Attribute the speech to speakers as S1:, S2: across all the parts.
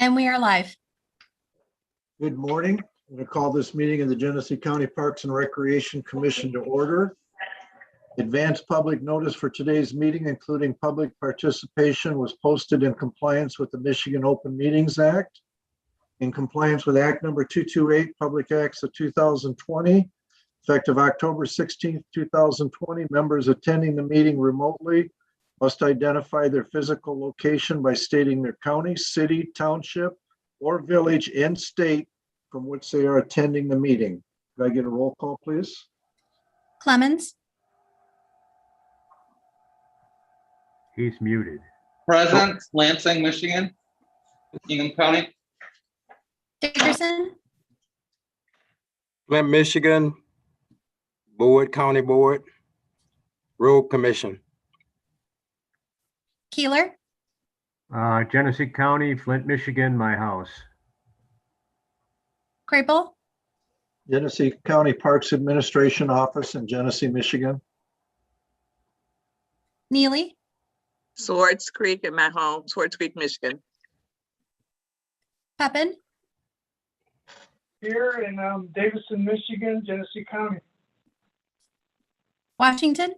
S1: And we are live.
S2: Good morning. I'm going to call this meeting of the Genesee County Parks and Recreation Commission to order. Advanced public notice for today's meeting, including public participation, was posted in compliance with the Michigan Open Meetings Act. In compliance with Act number 228, Public Acts of 2020, effective October 16th, 2020, members attending the meeting remotely must identify their physical location by stating their county, city, township, or village and state from which they are attending the meeting. Could I get a roll call, please?
S1: Clemens,
S3: He's muted.
S4: Present, Lansing, Michigan, Ingham County.
S1: Dickerson,
S5: Flint, Michigan, Board County Board, Road Commission.
S1: Keeler,
S3: Genesee County, Flint, Michigan, my house.
S1: Crapel,
S2: Genesee County Parks Administration Office in Genesee, Michigan.
S1: Neely,
S6: Swartz Creek at my home, Swartz Creek, Michigan.
S1: Pepin,
S7: Here in Davison, Michigan, Genesee County.
S1: Washington,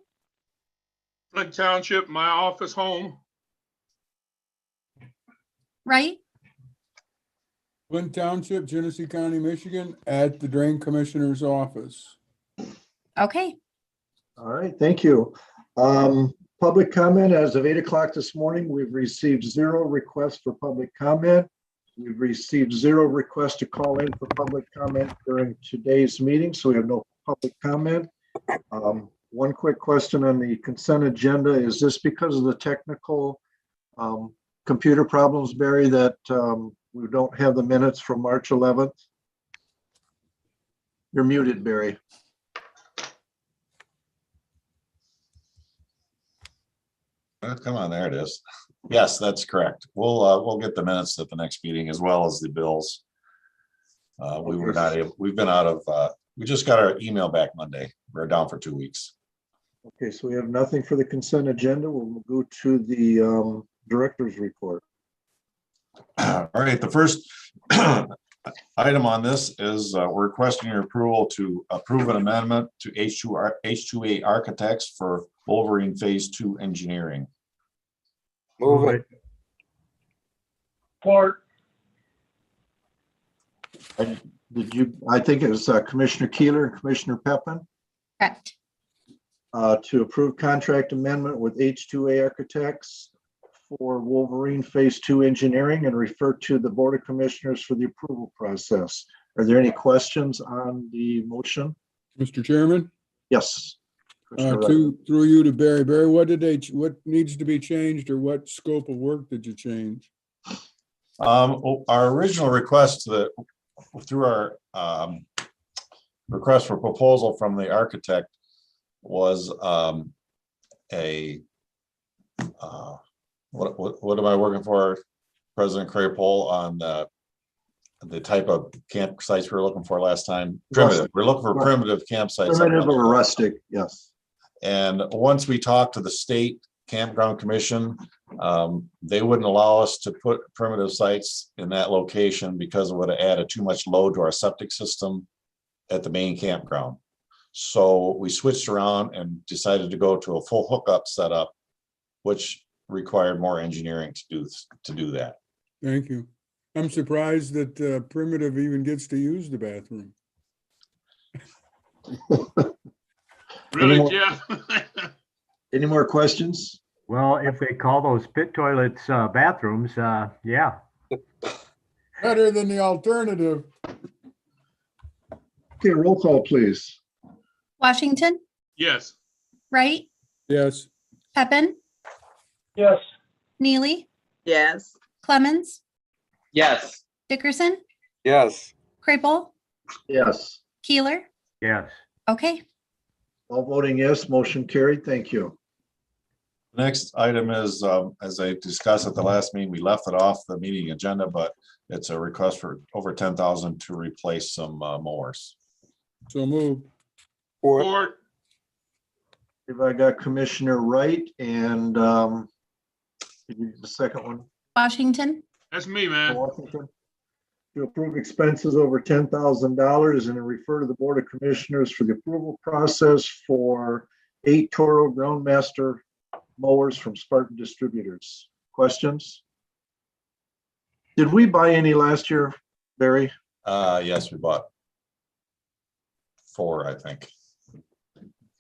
S8: Flint Township, my office home.
S1: Wright,
S9: Flint Township, Genesee County, Michigan, at the Drain Commissioner's office.
S1: okay.
S2: All right, thank you. Public comment, as of 8 o'clock this morning, we've received 0 requests for public comment. We've received 0 requests to call in for public comment during today's meeting, so we have no public comment. One quick question on the consent agenda. Is this because of the technical computer problems, Barry, that we don't have the minutes from March 11th? You're muted, Barry.
S10: Come on, there it is. Yes, that's correct. We'll get the minutes at the next meeting as well as the bills. We were not able, we've been out of, we just got our email back Monday. We're down for 2 weeks.
S2: Okay, so we have nothing for the consent agenda. We'll go to the director's report.
S10: All right, the first item on this is we're requesting your approval to approve an amendment to H2A Architects for Wolverine Phase 2 engineering.
S5: Move it.
S7: Clark,
S2: I think it was Commissioner Keeler and Commissioner Pepin
S1: Correct.
S2: to approve contract amendment with H2A Architects for Wolverine Phase 2 engineering and refer to the Board of Commissioners for the approval process. Are there any questions on the motion?
S9: Mr. Chairman,
S2: Yes. Commissioner Wright.
S9: through you to Barry. Barry, what needs to be changed, or what scope of work did you change?
S10: Our original request through our request for proposal from the architect was what am I working for, President Crapol, on the type of campsites we were looking for last time? Primitive. We're looking for primitive campsites.
S2: Primitive or rustic, yes.
S10: And once we talked to the state campground commission, they wouldn't allow us to put primitive sites in that location because it would have added too much load to our septic system at the main campground. So we switched around and decided to go to a full hookup setup, which required more engineering to do that.
S9: Thank you. I'm surprised that Primitive even gets to use the bathroom.
S8: Really, Jeff?
S2: Any more questions?
S3: Well, if they call those pit toilets bathrooms, yeah.
S9: Better than the alternative.
S2: Okay, roll call, please.
S1: Washington,
S8: Yes.
S1: Wright,
S9: Yes.
S1: Pepin,
S7: yes.
S1: Neely,
S6: Yes.
S1: Clemens,
S4: Yes.
S1: Dickerson,
S5: Yes.
S1: Crapel,
S2: Yes.
S1: Keeler.
S3: Yes.
S1: Okay.
S2: All voting yes, motion carried. Thank you.
S10: Next item is, as I discussed at the last meeting, we left it off the meeting agenda, but it's a request for over 10,000 to replace some mowers.
S9: So moved.
S8: Or
S2: If I got Commissioner Wright and the second one,
S1: Washington,
S8: That's me, man.
S2: Washington. To approve expenses over $10,000 and refer to the Board of Commissioners for the approval process for 8 Toro Groundmaster mowers from Spartan Distributors. Questions? Did we buy any last year, Barry?
S10: Yes, we bought 4, I think.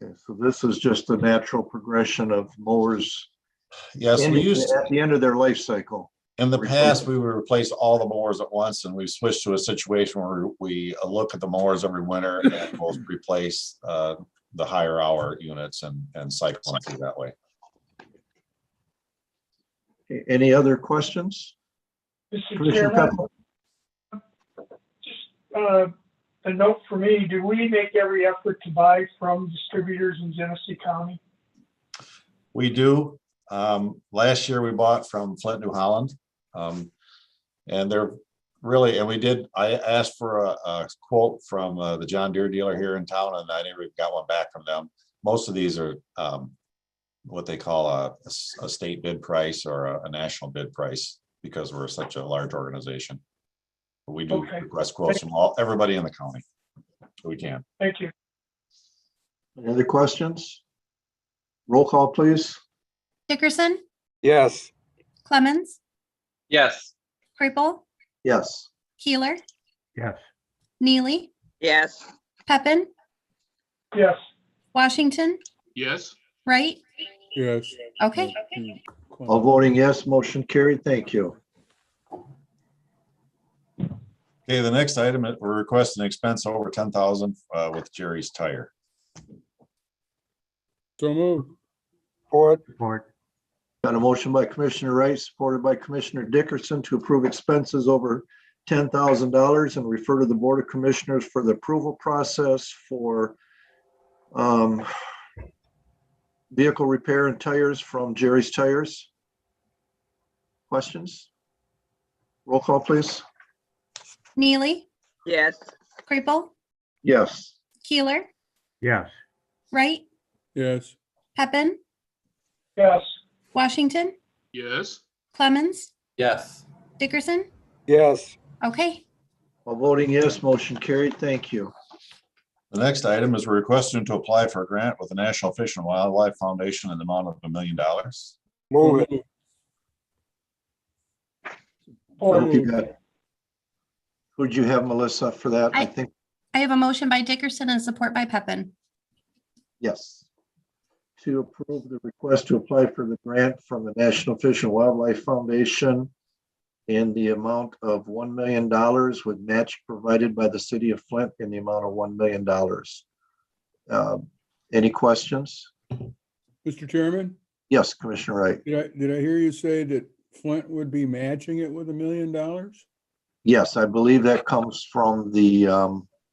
S2: Okay, so this is just a natural progression of mowers
S10: Yes, we
S2: ending
S10: used,
S2: at the end of their life cycle.
S10: in the past, we would replace all the mowers at once, and we've switched to a situation where we look at the mowers every winter and we'll replace the higher hour units and cycle them through that way.
S2: Okay, any other questions?
S7: Mr.
S2: Commissioner
S7: Chairman,
S2: Pepper?
S7: just a note for me, do we make every effort to buy from distributors in Genesee County?
S10: We do. Last year we bought from Flint, New Holland. And they're really, and we did, I asked for a quote from the John Deere dealer here in town, and I never got one back from them. Most of these are what they call a state bid price or a national bid price, because we're such a large organization. But we do
S7: Okay.
S10: request quotes from everybody in the county. So we can.
S7: Thank you.
S2: Any other questions? Roll call, please.
S1: Dickerson,
S5: Yes.
S1: Clemens,
S4: Yes.
S1: Kripel,
S2: Yes.
S1: Keeler,
S3: Yes.
S6: Yes.
S1: Neely, Peppin,
S7: Yes.
S1: Washington,
S8: Yes.
S1: Wright.
S9: Yes.
S1: Okay,
S2: All voting yes, motion carried. Thank you.
S10: Okay, the next item, we're requesting expense over 10,000 with Jerry's Tire.
S9: So moved.
S3: Support.
S2: Got a motion by Commissioner Wright, supported by Commissioner Dickerson to approve expenses over $10,000 and refer to the Board of Commissioners for the approval process for vehicle repair and tires from Jerry's Tires. Questions? Roll call, please.
S1: Neely,
S6: Yes.
S1: Kripel,
S2: Yes.
S1: Keeler,
S3: Yes.
S1: Wright,
S9: Yes.
S1: Peppin,
S7: Yes.
S1: Washington,
S8: Yes.
S1: Clemens,
S4: Yes.
S1: Dickerson.
S5: Yes.
S1: Okay,
S2: All voting yes, motion carried. Thank you.
S10: The next item is we're requesting to apply for a grant with the National Fish and Wildlife Foundation in the amount of $1 million.
S5: Move it.
S2: Hope you got- Who'd you have, Melissa, for that? I think,
S1: I have a motion by Dickerson and support by Peppin.
S2: yes. To approve the request to apply for the grant from the National Fish and Wildlife Foundation in the amount of $1 million with match provided by the city of Flint in the amount of $1 million. Any questions?
S9: Mr. Chairman,
S2: Yes, Commissioner Wright.
S9: did I hear you say that Flint would be matching it with $1 million?
S2: Yes, I believe that comes from the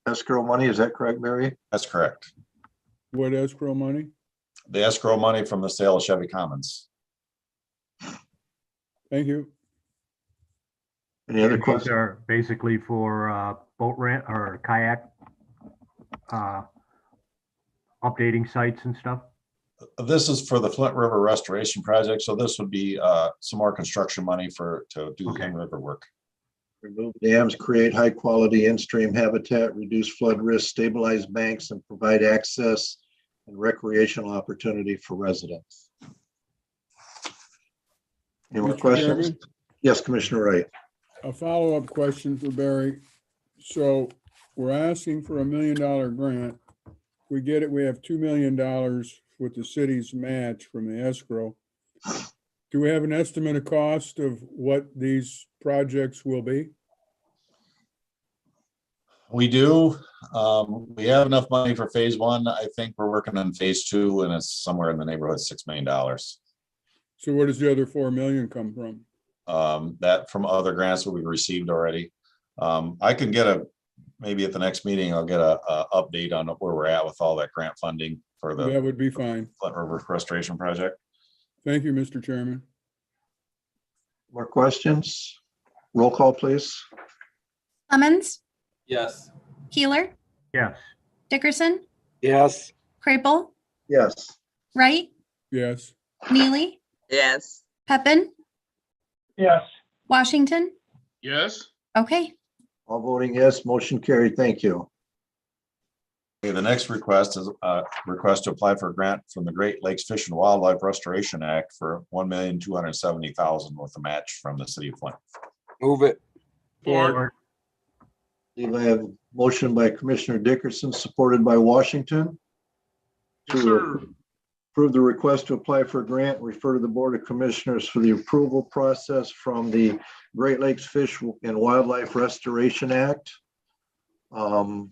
S2: escrow money. Is that correct, Mary?
S10: That's correct.
S9: What escrow money?
S10: The escrow money from the sale of Chevy Commons.
S9: Thank you.
S2: Any other
S3: These
S2: questions?
S3: are basically for boat rent or kayak updating sites and stuff.
S10: This is for the Flint River Restoration Project, so this would be some more construction money to do
S3: Okay.
S10: in-river work.
S2: Remove dams, create high-quality in-stream habitat, reduce flood risk, stabilize banks, and provide access and recreational opportunity for residents. Any more
S9: Mr.
S2: questions?
S9: Chairman?
S2: Yes, Commissioner Wright.
S9: A follow-up question for Barry. So we're asking for $1 million grant. We get it, we have $2 million with the city's match from the escrow. Do we have an estimate of cost of what these projects will be?
S10: We do. We have enough money for phase 1. I think we're working on phase 2, and it's somewhere in the neighborhood of $6 million.
S9: So where does the other 4 million come from?
S10: That from other grants that we've received already. I can get maybe at the next meeting, I'll get a update on where we're at with all that grant funding for the
S9: That would be fine.
S10: Flint River Restoration Project.
S9: Thank you, Mr. Chairman.
S2: More questions? Roll call, please.
S1: Clemens,
S4: Yes.
S1: Keeler,
S3: Yes.
S1: Dickerson,
S5: Yes.
S1: Kripel,
S2: Yes.
S1: Wright,
S9: Yes.
S1: Neely,
S6: Yes.
S1: Peppin,
S7: Yes.
S1: Washington.
S8: Yes.
S1: Okay,
S2: All voting yes, motion carried. Thank you.
S10: Okay, the next request is a request to apply for a grant from the Great Lakes Fish and Wildlife Restoration Act for $1,270,000 with a match from the city of Flint.
S5: Move it.
S8: Support.
S2: I have a motion by Commissioner Dickerson, supported by Washington,
S8: Yes, sir.
S2: approve the request to apply for a grant, refer to the Board of Commissioners for the approval process from the Great Lakes Fish and Wildlife Restoration Act. The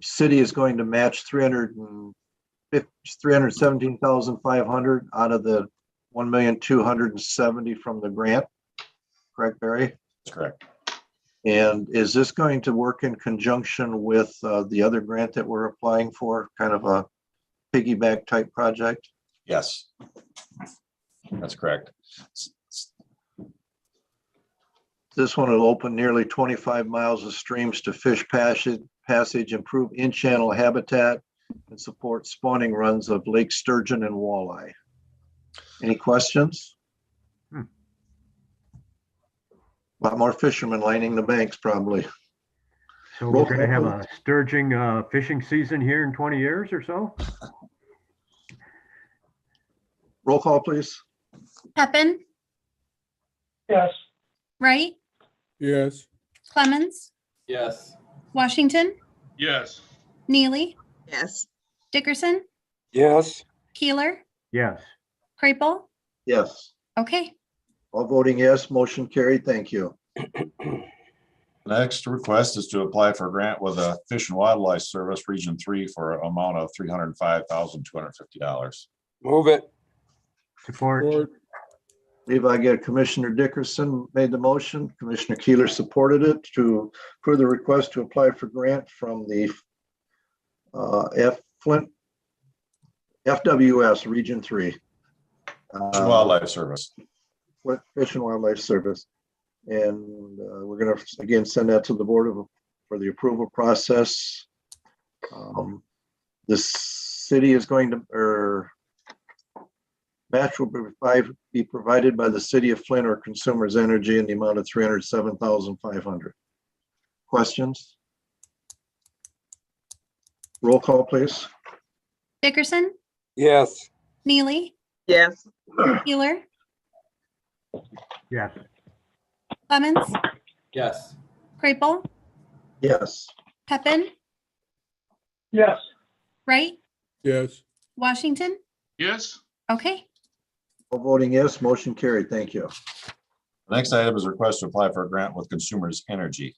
S2: city is going to match 317,500 out of the 1,270,000 from the grant. Correct, Barry?
S10: That's correct.
S2: And is this going to work in conjunction with the other grant that we're applying for, kind of a piggyback type project?
S10: Yes. That's correct.
S2: This one will open nearly 25 miles of streams to fish passage, improve in-channel habitat, and support spawning runs of lake sturgeon and walleye. Any questions? A lot more fishermen lining the banks, probably.
S3: So we're going to have a sturgeon fishing season here in 20 years or so?
S2: Roll call, please.
S1: Peppin,
S7: yes,
S1: Wright,
S9: yes,
S1: Clemens,
S4: Yes.
S1: Washington,
S8: Yes.
S1: Neely,
S6: yes,
S1: Dickerson,
S5: Yes.
S1: Keeler,
S3: Yes.
S1: Kraypel.
S2: Yes.
S1: Okay,
S2: All voting yes, motion carried. Thank you.
S10: Next request is to apply for a grant with a Fish and Wildlife Service Region 3 for an amount of $305,250.
S5: Move it.
S3: Support.
S9: support,
S2: Levi, get Commissioner Dickerson made the motion. Commissioner Keeler supported it to approve the request to apply for grant from the FWS Region 3.
S10: Fish and Wildlife Service.
S2: Fish and Wildlife Service. And we're going to, again, send that to the board for the approval process. The city is going to, match will be provided by the city of Flint or Consumers Energy in the amount of $307,500. Questions? Roll call, please.
S1: Dickerson,
S5: Yes.
S1: Neely,
S6: yes,
S1: Keeler,
S3: Yes.
S1: Clemens,
S4: Yes.
S1: Kraypel,
S2: Yes.
S1: Peppin,
S7: yes,
S1: Wright,
S9: yes,
S1: Washington.
S8: Yes.
S1: Okay,
S2: All voting yes, motion carried. Thank you.
S10: The next item is a request to apply for a grant with Consumers Energy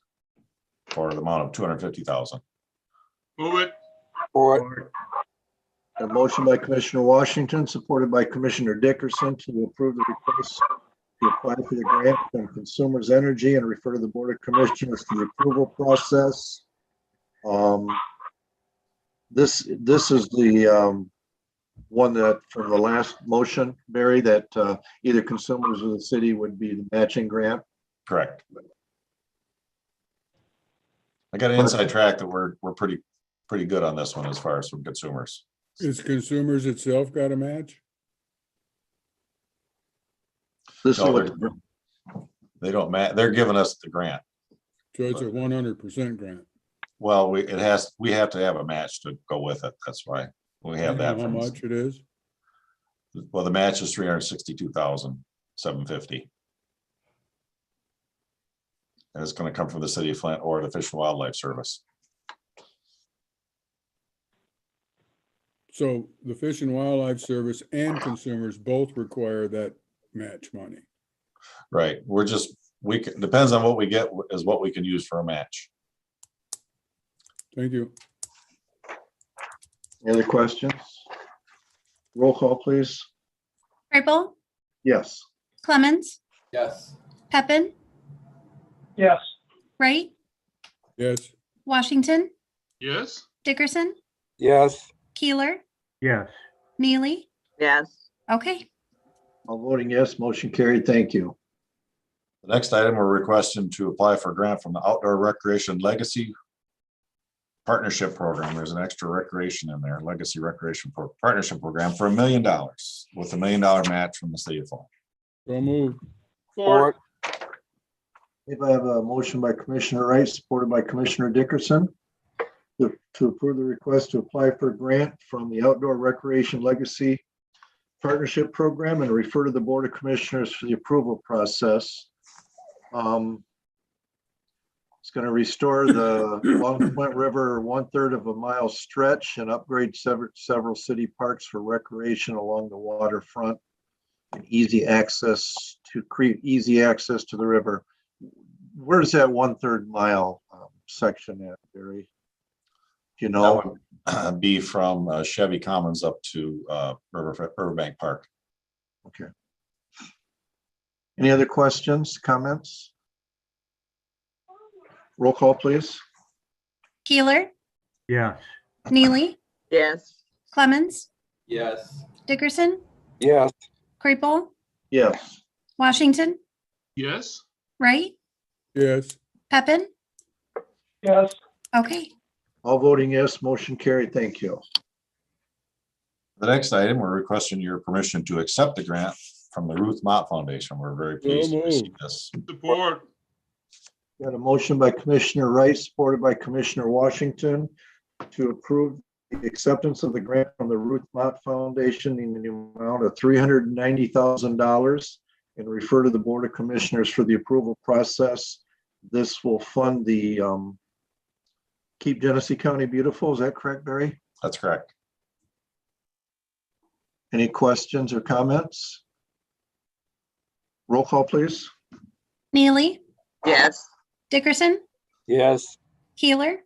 S10: for the amount of $250,000.
S8: Move it.
S5: Support.
S2: A motion by Commissioner Washington, supported by Commissioner Dickerson to approve the request to apply for the grant from Consumers Energy and refer to the Board of Commissioners for the approval process. This is the one that from the last motion, Barry, that either Consumers or the city would be the matching grant.
S10: Correct. I got an inside track that we're pretty good on this one as far as from consumers.
S9: is Consumers itself got a match?
S2: This is
S10: No,
S2: what,
S10: they don't they're giving us the grant.
S9: So it's a 100% grant.
S10: Well, we have to have a match to go with it. That's why we have
S9: You know
S10: that.
S9: How
S10: from-
S9: much it is?
S10: Well, the match is $362,750. And it's going to come from the city of Flint or the Fish and Wildlife Service.
S9: So the Fish and Wildlife Service and Consumers both require that match money.
S10: Right. Depends on what we get is what we can use for a match.
S9: Thank you.
S2: any other questions? Roll call, please.
S1: Kraypel,
S2: Yes.
S1: Clemens,
S4: Yes.
S1: Peppin,
S7: yes,
S1: Wright,
S9: Yes,
S1: Washington,
S8: Yes.
S1: Dickerson,
S5: Yes.
S1: Keeler,
S3: Yes.
S1: Neely.
S6: yes,
S1: Okay,
S2: All voting yes, motion carried. Thank you.
S10: The next item, we're requesting to apply for a grant from the Outdoor Recreation Legacy Partnership Program. There's an extra recreation in there, Legacy Recreation Partnership Program for $1 million with $1 million match from the city of Flint.
S9: so moved.
S8: Support.
S2: If I have a motion by Commissioner Wright, supported by Commissioner Dickerson, to approve the request to apply for a grant from the Outdoor Recreation Legacy Partnership Program and refer to the Board of Commissioners for the approval process. It's going to restore the Long Point River 1/3 of a mile stretch and upgrade several city parks for recreation along the waterfront and create easy access to the river. Where's that 1/3 mile section at, Barry? Do you know?
S10: That would be from Chevy Commons up to Riverbank Park.
S2: Okay. Any other questions, comments? Roll call, please.
S1: Keeler,
S3: Yes.
S1: Neely,
S6: yes,
S1: Clemens,
S4: Yes.
S1: Dickerson,
S5: yes,
S1: Kraypel,
S2: Yes.
S1: Washington,
S8: Yes.
S1: Wright,
S9: yes,
S1: Peppin.
S7: yes,
S1: Okay,
S2: All voting yes, motion carried. Thank you.
S10: The next item, we're requesting your permission to accept the grant from the Ruth Mott Foundation. We're very pleased to receive this.
S8: Support.
S2: Got a motion by Commissioner Wright, supported by Commissioner Washington, to approve the acceptance of the grant from the Ruth Mott Foundation in the amount of $390,000 and refer to the Board of Commissioners for the approval process. This will fund the Keep Genesee County Beautiful. Is that correct, Barry?
S10: That's correct.
S2: Any questions or comments? Roll call, please.
S1: Neely,
S6: yes,
S1: Dickerson,
S5: yes,
S1: Keeler,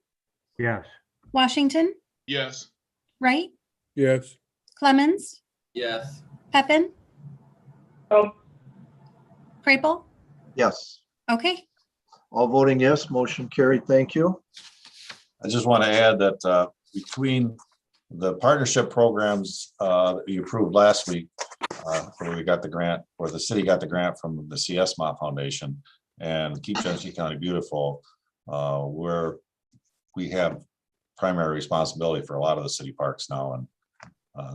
S3: Yes.
S1: Washington,
S8: Yes.
S1: Wright,
S9: yes,
S1: Clemens,
S4: Yes.
S1: Peppin,
S7: oh,
S1: Kraypel.
S2: Yes.
S1: Okay,
S2: All voting yes, motion carried. Thank you.
S10: I just want to add that between the partnership programs that we approved last week, where we got the grant, or the city got the grant from the CS Mott Foundation and Keep Genesee County Beautiful, where we have primary responsibility for a lot of the city parks now. And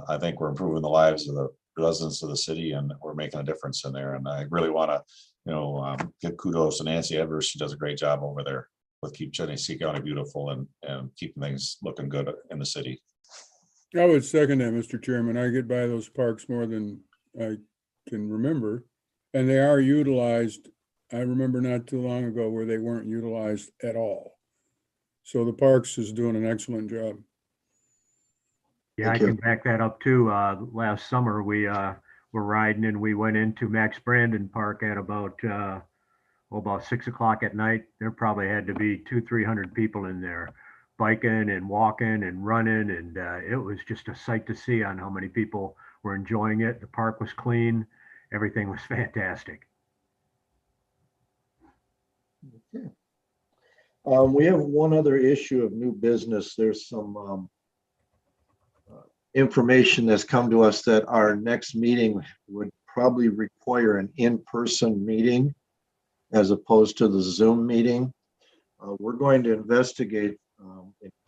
S10: I think we're improving the lives of the residents of the city, and we're making a difference in there. And I really want to, give kudos to Nancy Evers. She does a great job over there with Keep Genesee County Beautiful and keeping things looking good in the city.
S9: I would second that, Mr. Chairman. I get by those parks more than I can remember, and they are utilized. I remember not too long ago where they weren't utilized at all. So the parks is doing an excellent job.
S3: Yeah, I
S2: Thank you.
S3: can back that up too. Last summer, we were riding and we went into Max Brandon Park at about 6 o'clock at night. There probably had to be 200-300 people in there biking and walking and running. And it was just a sight to see on how many people were enjoying it. The park was clean. Everything was fantastic.
S2: We have one other issue of new business. There's some information that's come to us that our next meeting would probably require an in-person meeting as opposed to the Zoom meeting. We're going to investigate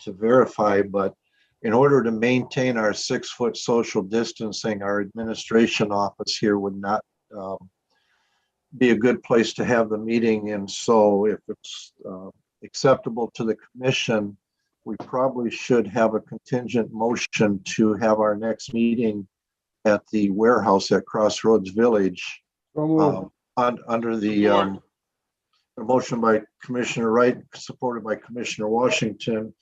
S2: to verify, but in order to maintain our 6-foot social distancing, our administration office here would not be a good place to have the meeting. And so if it's acceptable to the commission, we probably should have a contingent motion to have our next meeting at the warehouse at Crossroads Village. Under the motion by Commissioner Wright, supported by Commissioner Washington,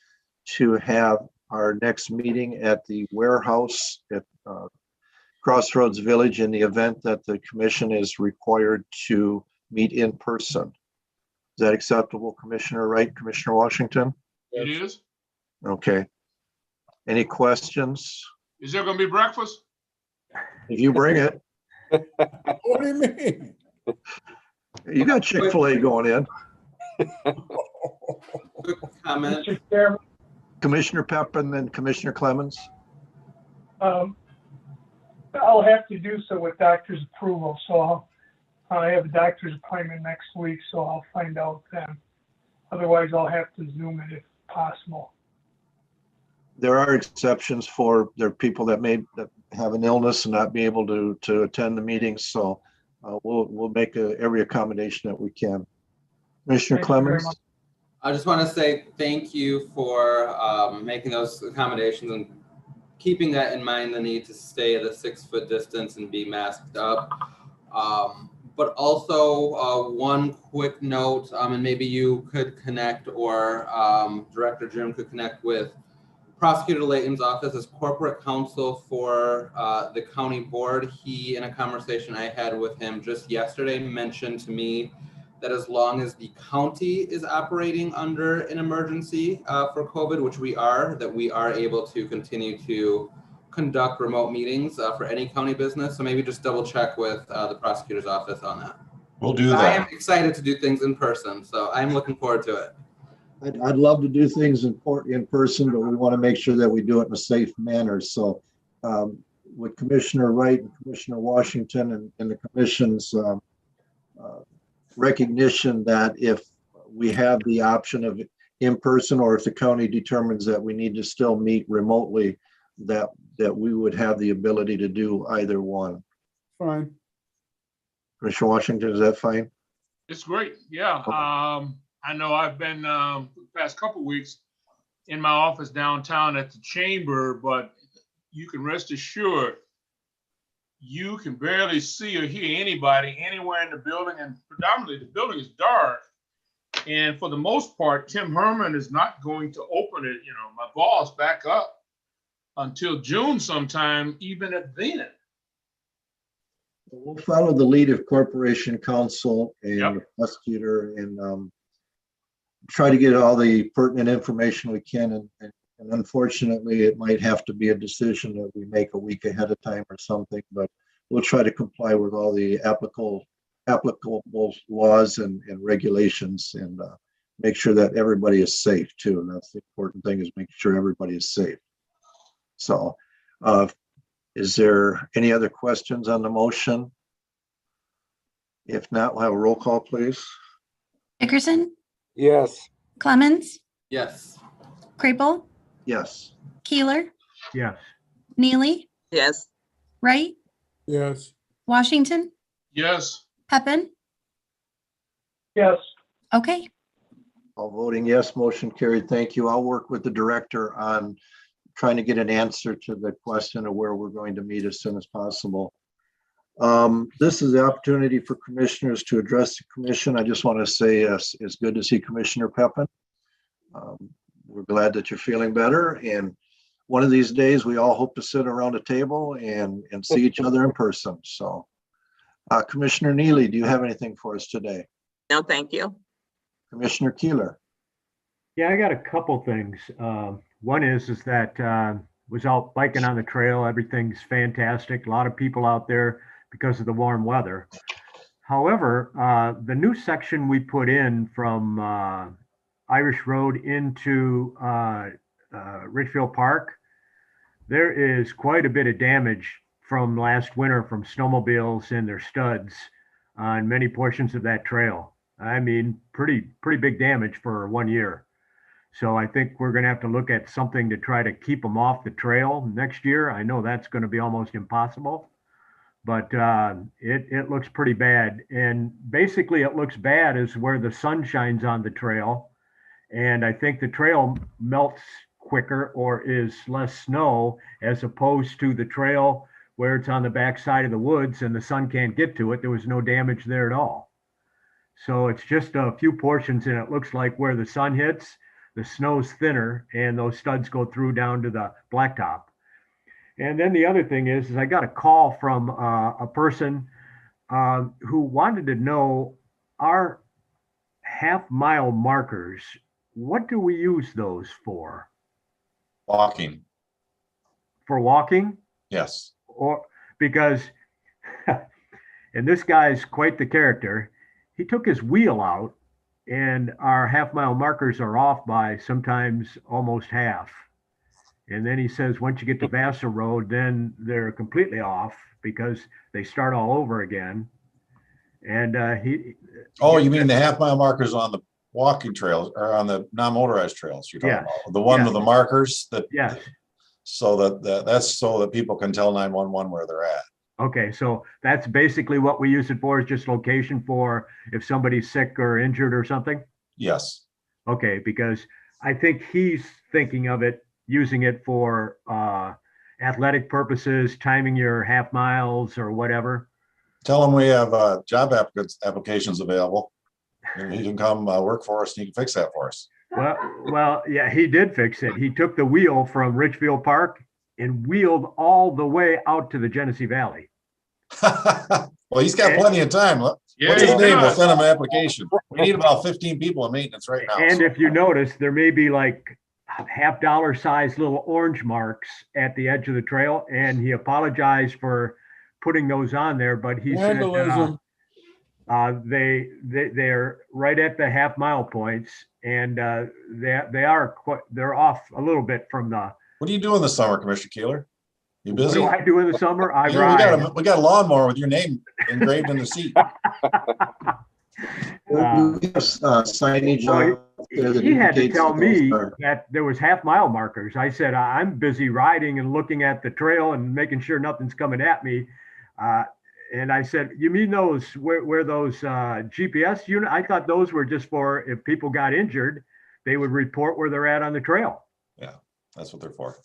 S2: to have our next meeting at the warehouse at Crossroads Village in the event that the commission is required to meet in person. Is that acceptable, Commissioner Wright, Commissioner Washington?
S8: It is.
S2: Okay. Any questions?
S8: Is there gonna be breakfast?
S2: If you bring it,
S9: What do you mean?
S2: you got Chick-fil-A going in.
S4: Quick comment.
S7: Mr. Chairman,
S2: Commissioner Peppin and Commissioner Clemens.
S7: I'll have to do so with doctor's approval, so I have a doctor's appointment next week, so I'll find out then. Otherwise, I'll have to Zoom it if possible.
S2: There are exceptions for there are people that may have an illness and not be able to attend the meetings. So we'll make every accommodation that we can. Commissioner
S7: Thank you very
S2: Clemens?
S7: much.
S4: I just want to say thank you for making those accommodations and keeping that in mind, the need to stay at a 6-foot distance and be masked up. But also one quick note, and maybe you could connect, or Director Jim could connect with Prosecutor Layton's office as corporate counsel for the county board. He, in a conversation I had with him just yesterday, mentioned to me that as long as the county is operating under an emergency for COVID, which we are, that we are able to continue to conduct remote meetings for any county business. So maybe just double check with the prosecutor's office on that.
S10: We'll do
S4: I am
S10: that.
S4: excited to do things in person, so I'm looking forward to it.
S2: I'd love to do things in person, but we want to make sure that we do it in a safe manner. So with Commissioner Wright and Commissioner Washington and the commission's recognition that if we have the option of in person, or if the county determines that we need to still meet remotely, that we would have the ability to do either one.
S9: Fine.
S2: Commissioner Washington, is that fine?
S8: It's great. Yeah. I know I've been the past couple of weeks in my office downtown at the chamber, but you can rest assured you can barely see or hear anybody anywhere in the building, and predominantly the building is dark. And for the most part, Tim Herman is not going to open it, my boss, back up until June sometime, even at then.
S2: We'll follow the lead of Corporation Counsel and
S8: Yep.
S2: the prosecutor and try to get all the pertinent information we can. And unfortunately, it might have to be a decision that we make a week ahead of time or something, but we'll try to comply with all the applicable laws and regulations and make sure that everybody is safe too. And that's the important thing, is making sure everybody is safe. So is there any other questions on the motion? If not, we'll have a roll call, please.
S1: Dickerson,
S5: Yes.
S1: Clemens,
S4: Yes.
S1: Krapel,
S2: Yes.
S1: Keeler,
S3: Yes.
S6: Yes.
S1: Neely, Wright,
S9: Yes.
S1: Washington,
S8: Yes.
S1: Peppin.
S7: Yes,
S1: Okay,
S2: All voting yes, motion carried. Thank you. I'll work with the director on trying to get an answer to the question of where we're going to meet as soon as possible. This is the opportunity for commissioners to address the commission. I just want to say it's good to see Commissioner Peppin. We're glad that you're feeling better. And one of these days, we all hope to sit around a table and see each other in person. So Commissioner Neely, do you have anything for us today?
S6: No, thank you.
S2: Commissioner Keeler?
S3: Yeah, I got a couple things. One is that was out biking on the trail. Everything's fantastic. A lot of people out there because of the warm weather. However, the new section we put in from Irish Road into Richfield Park, there is quite a bit of damage from last winter from snowmobiles and their studs on many portions of that trail. I mean, pretty big damage for 1 year. So I think we're going to have to look at something to try to keep them off the trail next year. I know that's going to be almost impossible, but it looks pretty bad. And basically it looks bad is where the sun shines on the trail. And I think the trail melts quicker or is less snow as opposed to the trail where it's on the back side of the woods and the sun can't get to it. There was no damage there at all. So it's just a few portions, and it looks like where the sun hits, the snow's thinner and those studs go through down to the blacktop. And then the other thing is I got a call from a person who wanted to know our half-mile markers. What do we use those for?
S10: Walking.
S3: For walking?
S10: Yes.
S3: Or because, and this guy's quite the character, he took his wheel out and our half-mile markers are off by sometimes almost half. And then he says, once you get to Vassar Road, then they're completely off because they start all over again. And
S10: Oh, you mean the half-mile markers on the walking trails or on the non-motorized trails you're talking about? The one with the markers that,
S3: yes.
S10: so that's so that people can tell 911 where they're at.
S3: Okay, so that's basically what we use it for, is just location for if somebody's sick or injured or something?
S10: Yes.
S3: Okay, because I think he's thinking of it, using it for athletic purposes, timing your half miles or whatever.
S10: Tell them we have job applications available. And he can come work for us and he can fix that for us.
S3: Well, yeah, he did fix it. He took the wheel from Richfield Park and wheeled all the way out to the Genesee Valley.
S10: Well, he's got plenty of time.
S8: Yeah,
S10: What's his
S8: he
S10: name? We'll
S8: does.
S10: send him an application. We need about 15 people in maintenance right now.
S3: And
S10: so.
S3: if you notice, there may be like $half size little orange marks at the edge of the trail. And he apologized for putting those on there, but he said
S9: Vandalism.
S3: they're right at the half mile points, and they're off a little bit from the.
S10: What are you doing this summer, Commissioner Keeler? You
S3: What
S10: busy?
S3: do I do in the summer? I
S10: Yeah,
S3: ride.
S10: we got a lawnmower with your name engraved in the seat.
S2: Signage.
S3: Well,
S2: out there that
S3: he had to
S2: indicates
S3: tell
S2: that
S3: me
S2: those are-
S3: that there was half mile markers. I said, I'm busy riding and looking at the trail and making sure nothing's coming at me. And I said, you mean those, where those GPS unit? I thought those were just for if people got injured, they would report where they're at on the trail.
S10: Yeah, that's what they're for.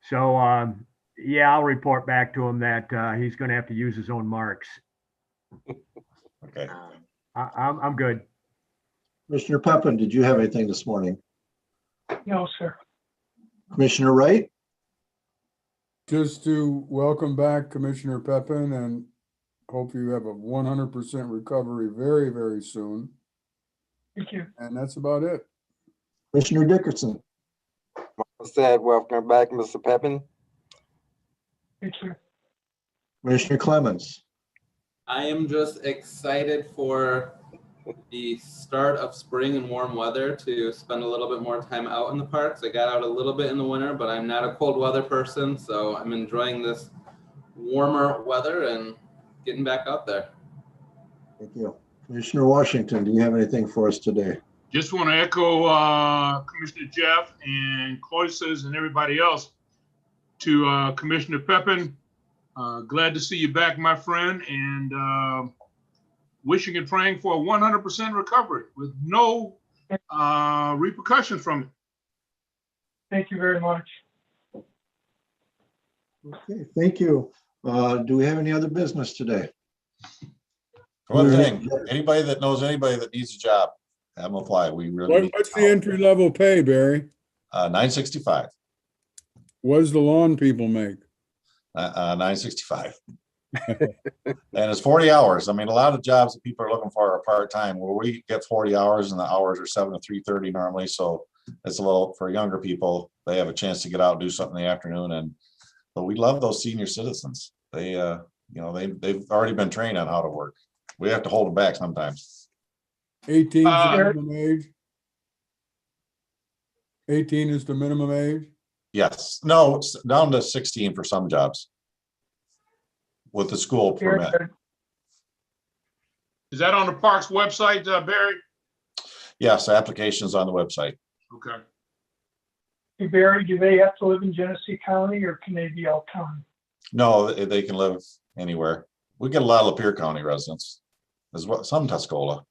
S3: So, yeah, I'll report back to him that he's going to have to use his own marks.
S10: Okay.
S3: I'm good.
S2: Commissioner Peppin, did you have anything this morning?
S7: No, sir.
S2: Commissioner Wright?
S9: Just to welcome back Commissioner Peppin and hope you have a 100% recovery very, very soon.
S7: Thank you.
S9: And that's about it.
S2: Commissioner Dickerson?
S5: Said, welcome back, Mr. Peppin.
S7: Thank you.
S2: Commissioner Clemens?
S4: I am just excited for the start of spring and warm weather to spend a little bit more time out in the parks. I got out a little bit in the winter, but I'm not a cold weather person, so I'm enjoying this warmer weather and getting back out there.
S2: Thank you. Commissioner Washington, do you have anything for us today?
S8: Just want to echo Commissioner Jeff and Cloises and everybody else to Commissioner Peppin. Glad to see you back, my friend, and wishing and praying for a 100% recovery with no repercussions from it.
S7: Thank you very much.
S2: Okay, thank you. Do we have any other business today?
S10: One thing, anybody that knows anybody that needs a job, have them apply. We really need
S9: What's the entry level pay, Barry?
S10: $965.
S9: What does the lawn people make?
S10: $965. And it's 40 hours. I mean, a lot of jobs that people are looking for are part-time, where we get 40 hours and the hours are 7 to 3:30 normally. So it's a little, for younger people, they have a chance to get out and do something in the afternoon. But we love those senior citizens. They've already been trained on how to work. We have to hold them back sometimes.
S9: 18 is the minimum age? 18 is the minimum age?
S10: Yes, no, it's down to 16 for some jobs with the school permit.
S8: Is that on the parks website, Barry?
S10: Yes, applications on the website.
S8: Okay.
S7: Hey, Barry, do they have to live in Genesee County or can they be out county?
S10: No, they can live anywhere. We get a lot of Lapeer County residents as well, some Tuscola.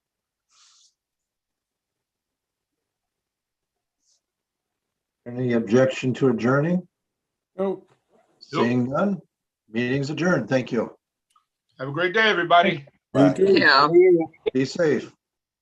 S2: Any objection to adjourning?
S9: Nope.
S2: Seeing none, meeting's adjourned. Thank you.
S8: Have a great day, everybody.
S9: You too.
S6: Yeah.
S2: Be safe.